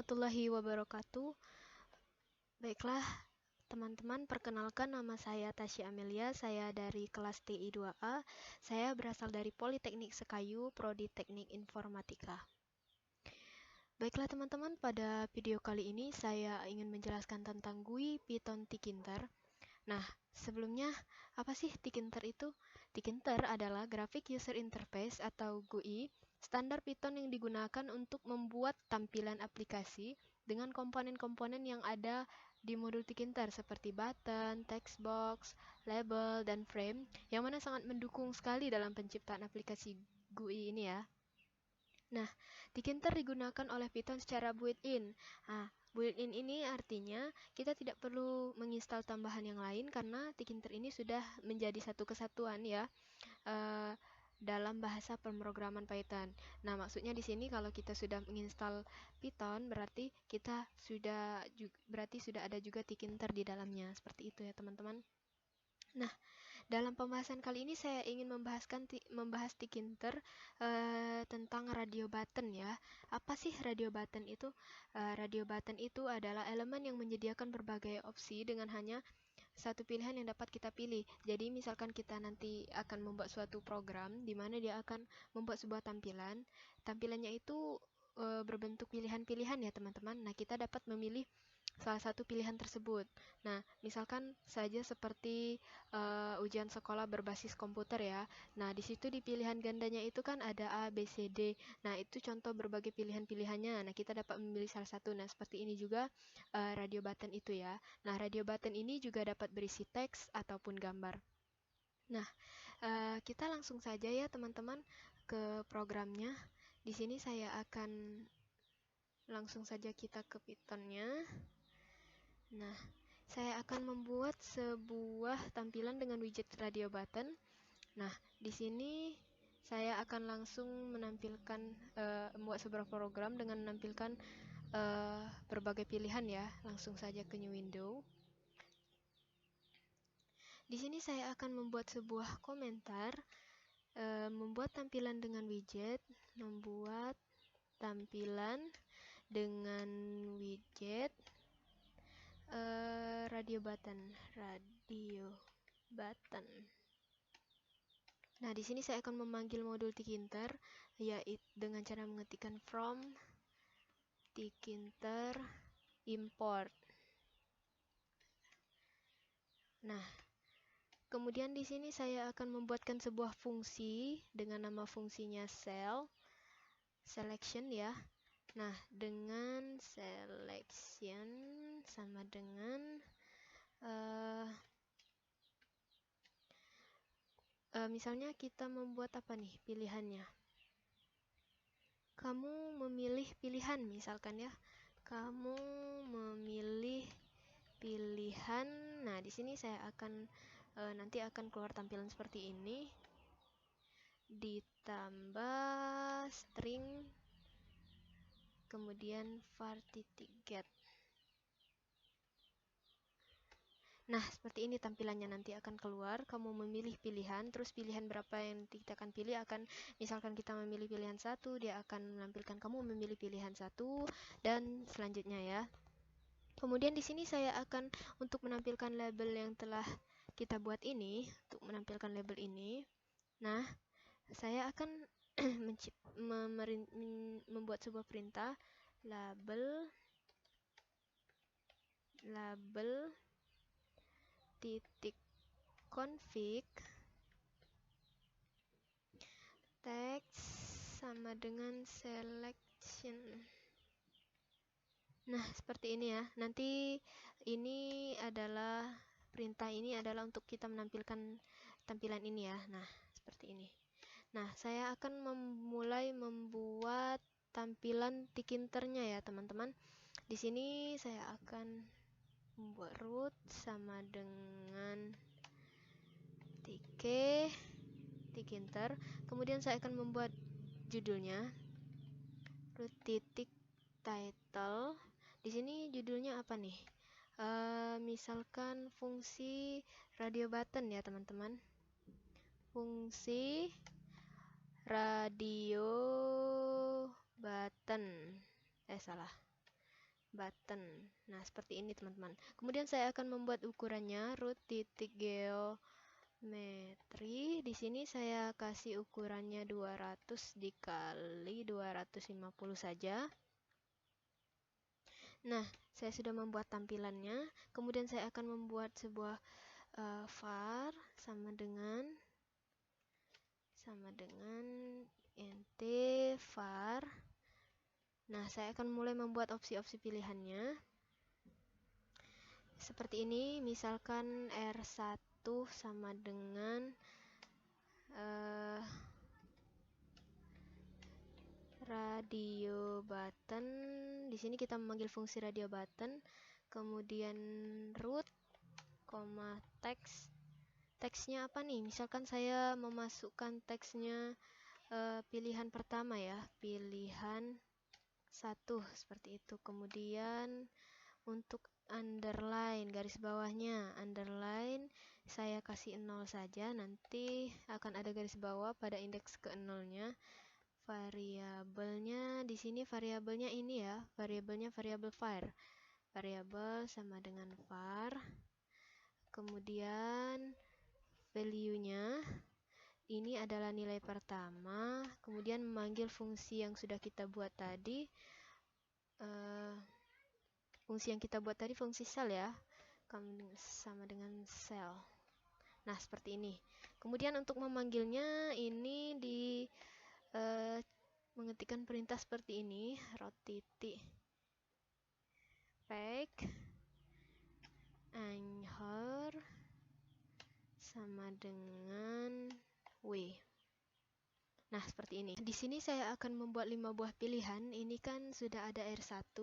warahmatullahi wabarakatuh. Baiklah, teman-teman, perkenalkan nama saya Tasya Amelia, saya dari kelas TI 2A. Saya berasal dari Politeknik Sekayu, Prodi Teknik Informatika. Baiklah teman-teman, pada video kali ini saya ingin menjelaskan tentang GUI Python Tkinter. Nah, sebelumnya apa sih Tkinter itu? Tkinter adalah Graphic User Interface atau GUI standar Python yang digunakan untuk membuat tampilan aplikasi dengan komponen-komponen yang ada di modul Tkinter seperti button, text box, label, dan frame yang mana sangat mendukung sekali dalam penciptaan aplikasi GUI ini ya. Nah, Tkinter digunakan oleh Python secara built-in. Built-in ini artinya kita tidak perlu menginstal tambahan yang lain karena Tkinter ini sudah menjadi satu kesatuan ya dalam bahasa pemrograman Python. Nah, maksudnya di sini kalau kita sudah menginstal Python berarti sudah ada juga Tkinter di dalamnya. Seperti itu ya, teman-teman. Nah, dalam pembahasan kali ini saya ingin membahas Tkinter tentang radio button ya. Apa sih radio button itu? Radio button itu adalah elemen yang menyediakan berbagai opsi dengan hanya satu pilihan yang dapat kita pilih. Jadi misalkan kita nanti akan membuat suatu program di mana dia akan membuat sebuah tampilan. Tampilannya itu berbentuk pilihan-pilihan ya teman-teman. Nah, kita dapat memilih salah satu pilihan tersebut. Nah, misalkan saja seperti ujian sekolah berbasis komputer ya. Nah, di situ di pilihan gandanya itu kan ada A, B, C, D. Nah, itu contoh berbagai pilihan-pilihannya. Nah, kita dapat memilih salah satu. Nah, seperti ini juga radio button itu ya. Nah, radio button ini juga dapat berisi teks ataupun gambar. Nah, kita langsung saja ya teman-teman ke programnya. Di sini saya akan langsung saja kita ke Python-nya. Nah, saya akan membuat sebuah tampilan dengan widget radio button. Nah, di sini saya akan langsung menampilkan membuat sebuah program dengan menampilkan berbagai pilihan ya. Langsung saja ke new window. Di sini saya akan membuat sebuah komentar, membuat tampilan dengan widget, membuat tampilan dengan widget radio button. Nah, di sini saya akan memanggil modul Tkinter yaitu dengan cara mengetikkan from Tkinter import. Nah, kemudian di sini saya akan membuatkan sebuah fungsi dengan nama fungsinya selection ya. Nah, dengan selection sama dengan misalnya kita membuat apa nih pilihannya. Kamu memilih pilihan misalkan ya. Kamu memilih pilihan. Nah, di sini saya akan nanti akan keluar tampilan seperti ini. Ditambah string kemudian var.get. Nah, seperti ini tampilannya nanti akan keluar. Kamu memilih pilihan, terus pilihan berapa yang kita akan pilih akan, misalkan kita memilih pilihan 1, dia akan menampilkan kamu memilih pilihan 1 dan selanjutnya ya. Kemudian di sini saya akan untuk menampilkan label yang telah kita buat ini, untuk menampilkan label ini. Nah, saya akan membuat sebuah perintah label titik config text sama dengan selection. Nah, seperti ini ya. Nanti ini adalah perintah ini adalah untuk kita menampilkan tampilan ini ya. Nah, seperti ini. Nah, saya akan mulai membuat tampilan Tkinternya ya, teman-teman. Di sini saya akan membuat root sama dengan Tkinter. Kemudian saya akan membuat judulnya root titik title. Di sini judulnya apa nih? Misalkan fungsi radio button ya teman-teman. Fungsi radio button. Salah. button. Nah, seperti ini teman-teman. Kemudian saya akan membuat ukurannya root titik geometri. Di sini saya kasih ukurannya 200 dikali 250 saja. Nah, saya sudah membuat tampilannya. Kemudian saya akan membuat sebuah var sama dengan int var. Nah, saya akan mulai membuat opsi-opsi pilihannya. Seperti ini, misalkan R1 sama dengan radio button. Di sini kita memanggil fungsi radio button. Kemudian root, teks. Teksnya apa nih? Misalkan saya memasukkan teksnya pilihan pertama ya, pilihan 1 seperti itu. Kemudian untuk underline, garis bawahnya underline saya kasih 0 saja, nanti akan ada garis bawah pada indeks ke 0-nya. Variabelnya di sini, variabelnya ini ya, variabelnya variabel var. Variabel sama dengan var. Kemudian value-nya ini adalah nilai pertama, kemudian memanggil fungsi yang sudah kita buat tadi. Fungsi yang kita buat tadi fungsi cell ya, sama dengan cell. Nah, seperti ini. Kemudian untuk memanggilnya ini mengetikkan perintah seperti ini, rotitik pack anchor sama dengan w. Nah, seperti ini. Di sini saya akan membuat 5 buah pilihan. Ini kan sudah ada R1.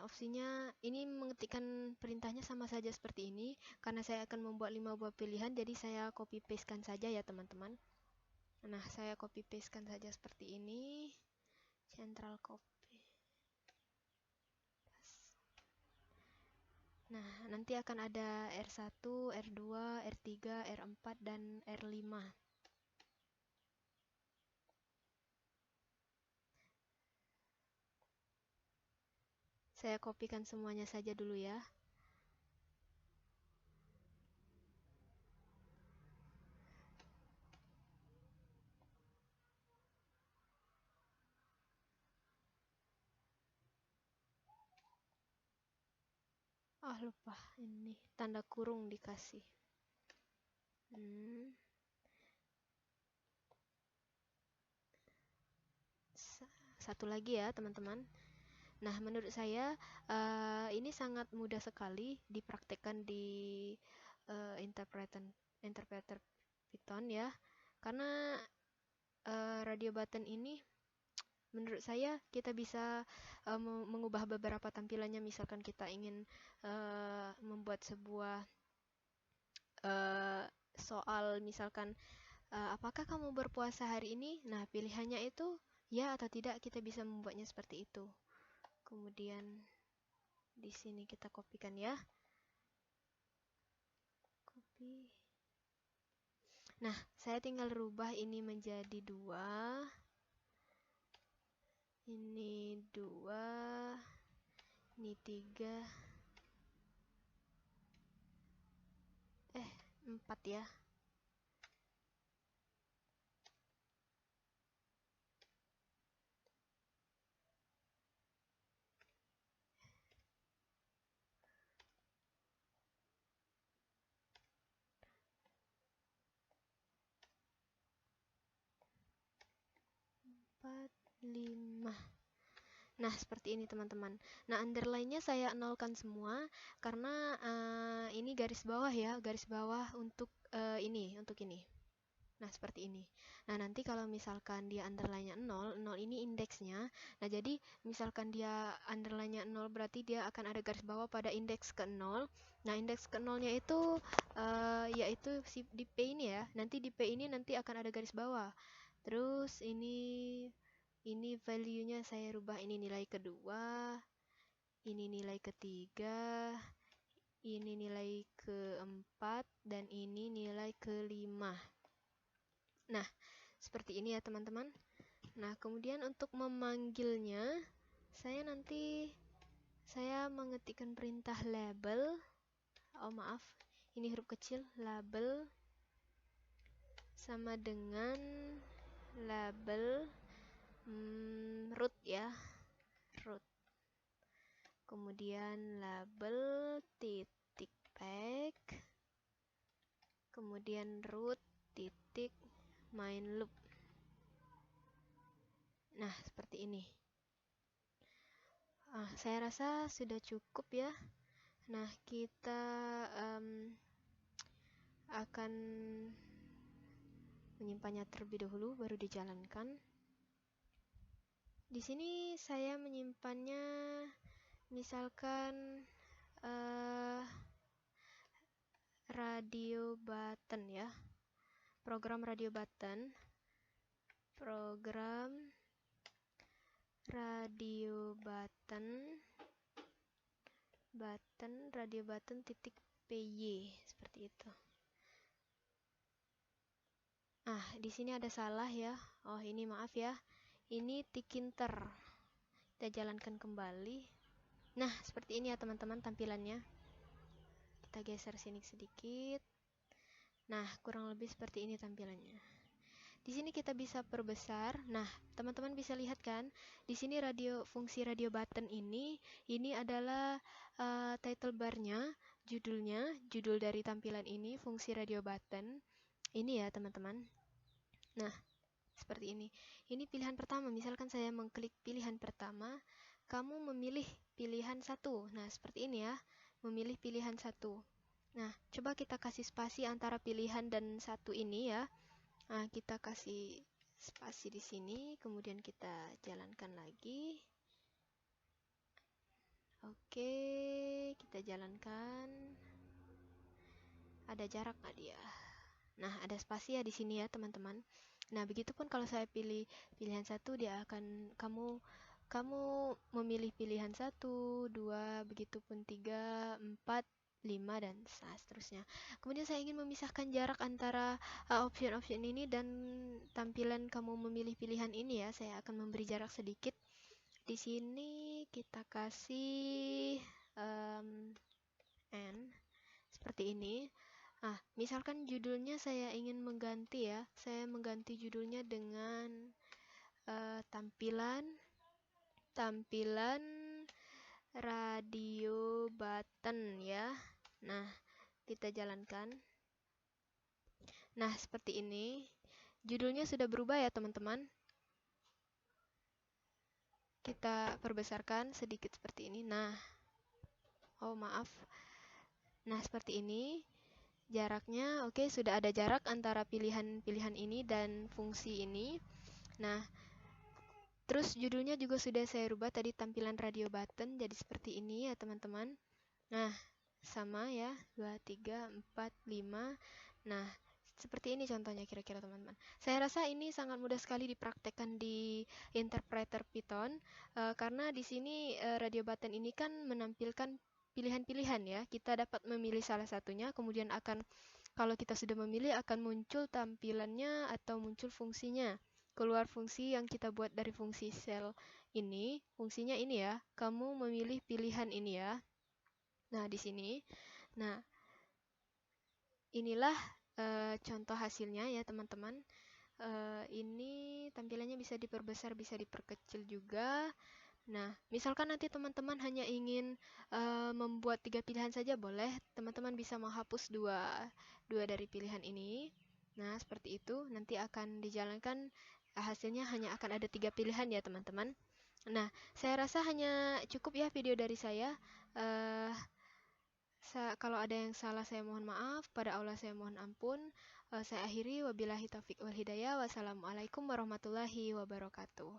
Opsinya ini mengetikkan perintahnya sama saja seperti ini. Karena saya akan membuat 5 buah pilihan, jadi saya copy pastekan saja ya teman-teman. Nah, saya copy pastekan saja seperti ini. Central copy. Nah, nanti akan ada R1, R2, R3, R4, dan R5. Saya kopikan semuanya saja dulu ya. Lupa, ini tanda kurung dikasih. Satu lagi ya teman-teman. Nah, menurut saya ini sangat mudah sekali dipraktekkan di interpreter Python ya. Karena radio button ini menurut saya kita bisa mengubah beberapa tampilannya. Misalkan kita ingin membuat sebuah soal, misalkan apakah kamu berpuasa hari ini? Nah, pilihannya itu ya atau tidak, kita bisa membuatnya seperti itu. Kemudian di sini kita kopikan ya. Copy. Nah, saya tinggal rubah ini menjadi 2. Ini 2. Ini 3. 4 ya. Empat, 5. Nah, seperti ini teman-teman. Nah, underline-nya saya nolkan semua karena ini garis bawah ya, garis bawah untuk ini. Nah, seperti ini. Nah, nanti kalau misalkan dia underline-nya 0, 0 ini indeksnya. Nah, jadi misalkan dia underline-nya 0, berarti dia akan ada garis bawah pada indeks ke 0. Nah, indeks ke 0-nya itu yaitu di P ini ya. Nanti di P ini nanti akan ada garis bawah. Terus ini value-nya saya rubah, ini nilai kedua, ini nilai ketiga, ini nilai keempat, dan ini nilai kelima. Nah, seperti ini ya teman-teman. Nah, kemudian untuk memanggilnya, saya nanti saya mengetikkan perintah label. Oh maaf, ini huruf kecil. Label sama dengan label root ya, root. Kemudian label titik pack, kemudian root titik main loop. Nah, seperti ini. Saya rasa sudah cukup ya. Nah, kita akan menyimpannya terlebih dahulu, baru dijalankan. Di sini saya menyimpannya, misalkan radio button ya, program radio button, radio button titik py, seperti itu. Di sini ada salah ya. Oh, ini maaf ya. Ini tikinter. Kita jalankan kembali. Nah, seperti ini ya teman-teman tampilannya. Kita geser sini sedikit. Nah, kurang lebih seperti ini tampilannya. Di sini kita bisa perbesar. Nah, teman-teman bisa lihat kan? Di sini fungsi radio button ini adalah title bar-nya, judul dari tampilan ini, fungsi radio button. Ini ya, teman-teman. Nah, seperti ini. Ini pilihan pertama. Misalkan saya mengklik pilihan pertama, kamu memilih pilihan 1. Nah, seperti ini ya. Memilih pilihan 1. Nah, coba kita kasih spasi antara pilihan dan 1 ini ya. Nah, kita kasih spasi di sini, kemudian kita jalankan lagi. Oke, kita jalankan. Ada jarak nggak dia? Nah, ada spasi ya di sini ya, teman-teman. Nah, begitupun kalau saya pilih pilihan 1, dia akan kamu memilih pilihan 1, 2, begitupun 3, 4, 5 dan seterusnya. Kemudian saya ingin memisahkan jarak antara option-option ini dan tampilan kamu memilih pilihan ini ya. Saya akan memberi jarak sedikit. Di sini kita kasih n seperti ini. Misalkan judulnya saya ingin mengganti ya. Saya mengganti judulnya dengan tampilan radio button ya. Nah, kita jalankan. Nah, seperti ini. Judulnya sudah berubah ya, teman-teman. Kita perbesarkan sedikit seperti ini. Nah, oh maaf. Nah, seperti ini. Jaraknya, oke, sudah ada jarak antara pilihan-pilihan ini dan fungsi ini. Nah, terus judulnya juga sudah saya rubah tadi, tampilan radio button jadi seperti ini ya teman-teman. Nah, sama ya, 2, 3, 4, 5. Nah, seperti ini contohnya kira-kira teman-teman. Saya rasa ini sangat mudah sekali dipraktekkan di interpreter Python, karena di sini radio button ini kan menampilkan pilihan-pilihan ya. Kita dapat memilih salah satunya, kemudian kalau kita sudah memilih akan muncul tampilannya atau muncul fungsinya. Keluar fungsi yang kita buat dari fungsi cell ini, fungsinya ini ya. Kamu memilih pilihan ini ya. Nah, di sini. Nah, inilah contoh hasilnya ya teman-teman. Ini tampilannya bisa diperbesar, bisa diperkecil juga. Nah, misalkan nanti teman-teman hanya ingin membuat 3 pilihan saja boleh. Teman-teman bisa menghapus dua dari pilihan ini. Nah, seperti itu. Nanti akan dijalankan, hasilnya hanya akan ada 3 pilihan ya teman-teman. Nah, saya rasa hanya cukup ya video dari saya. Kalau ada yang salah saya mohon maaf, pada Allah saya mohon ampun. Saya akhiri, wabillahi taufiq wal hidayah. Wassalamualaikum warahmatullahi wabarakatuh.